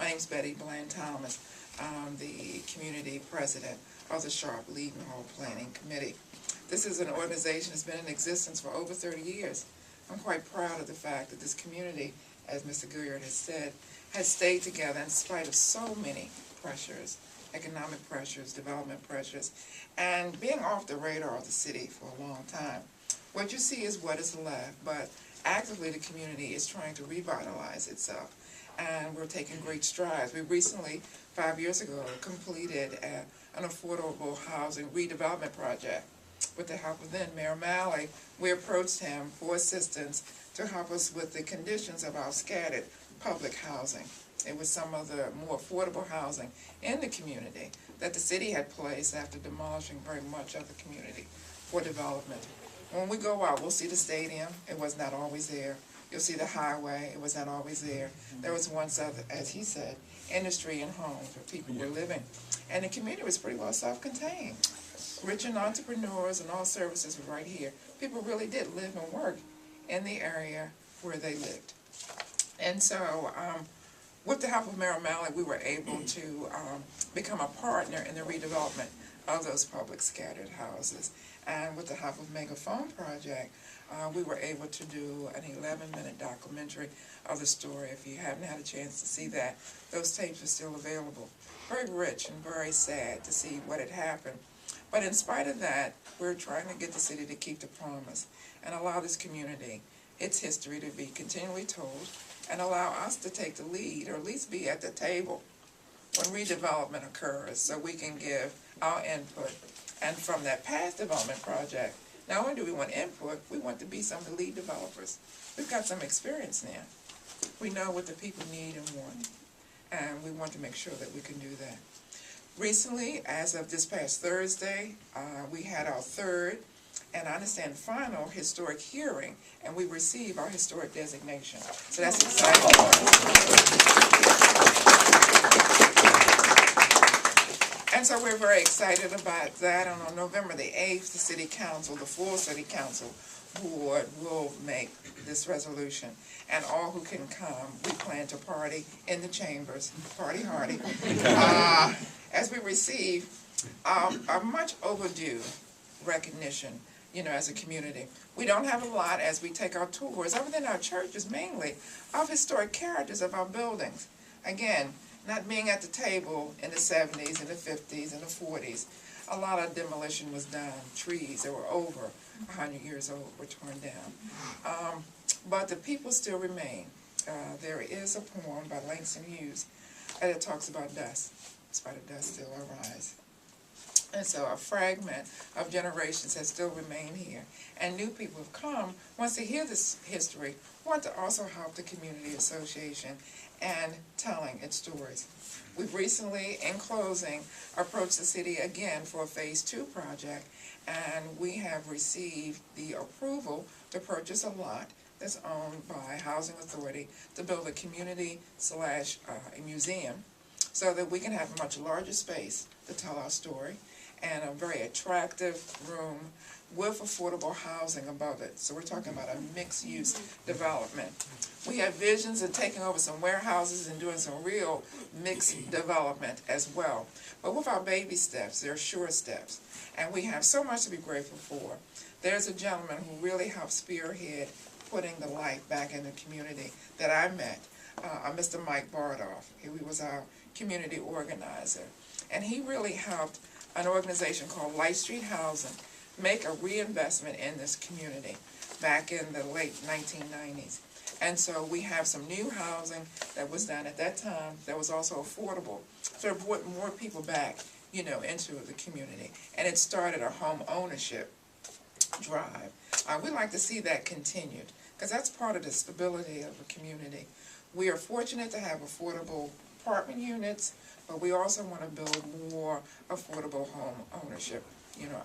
My name is Betty Bland-Thomas. I'm the community president of the Sharp Leadenhall Planning Committee. This is an organization that's been in existence for over 30 years. I'm quite proud of the fact that this community, as Mr. Gilliard has said, has stayed together in spite of so many pressures, economic pressures, development pressures, and being off the radar of the city for a long time. What you see is what is left, but actively the community is trying to revitalize itself, and we're taking great strides. We recently, 5 years ago, completed an affordable housing redevelopment project. With the help of then Mayor Malley, we approached him for assistance to help us with the conditions of our scattered public housing. It was some of the more affordable housing in the community that the city had placed after demolishing very much of the community for development. When we go out, we'll see the stadium. It was not always there. You'll see the highway. It was not always there. There was once, as he said, industry and homes where people were living. And the community was pretty well self-contained. Rich and entrepreneurs and all services were right here. People really did live and work in the area where they lived. And so, with the help of Mayor Malley, we were able to become a partner in the redevelopment of those public scattered houses. And with the help of Megaphone Project, we were able to do an 11-minute documentary of the story. If you haven't had a chance to see that, those tapes are still available. Very rich and very sad to see what had happened. But in spite of that, we're trying to get the city to keep the promise and allow this community, its history, to be continually told, and allow us to take the lead, or at least be at the table when redevelopment occurs, so we can give our input. And from that past development project, not only do we want input, we want to be some of the lead developers. We've got some experience now. We know what the people need and want, and we want to make sure that we can do that. Recently, as of this past Thursday, we had our third, and I understand final, historic hearing, and we received our historic designation. So that's exciting. And so we're very excited about that. And on November the 8th, the City Council, the full City Council board, will make this resolution. And all who can come, we plan to party in the chambers, party hardy, as we receive a much overdue recognition, as a community. We don't have a lot as we take our tours, other than our churches mainly, of historic characters of our buildings. Again, not being at the table in the 70s and the 50s and the 40s. A lot of demolition was done. Trees that were over 100 years old were torn down. But the people still remain. There is a poem by Langston Hughes that talks about dust. In spite of dust still arise. And so a fragment of generations has still remained here. And new people have come, once they hear this history, want to also help the community association and telling its stories. We've recently, in closing, approached the city again for a Phase 2 project, and we have received the approval to purchase a lot that's owned by Housing Authority to build a community/a museum, so that we can have a much larger space to tell our story, and a very attractive room with affordable housing above it. So we're talking about a mixed-use development. We have visions of taking over some warehouses and doing some real mixed development as well. But with our baby steps, they're sure steps. And we have so much to be grateful for. There's a gentleman who really helped spearhead putting the life back in the community that I met, Mr. Mike Bardoff. He was our community organizer. And he really helped an organization called Light Street Housing make a reinvestment in this community back in the late 1990s. And so we have some new housing that was done at that time that was also affordable. So it brought more people back, into the community. And it started a home ownership drive. We'd like to see that continued, because that's part of the stability of a community. We are fortunate to have affordable apartment units, but we also want to build more affordable home ownership,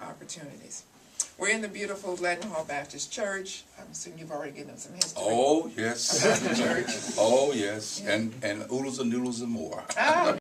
opportunities. We're in the beautiful Leadenhall Baptist Church. I'm assuming you've already given them some history. Oh, yes. About the church. Oh, yes. Yeah. And oodles and noodles and more. Oh.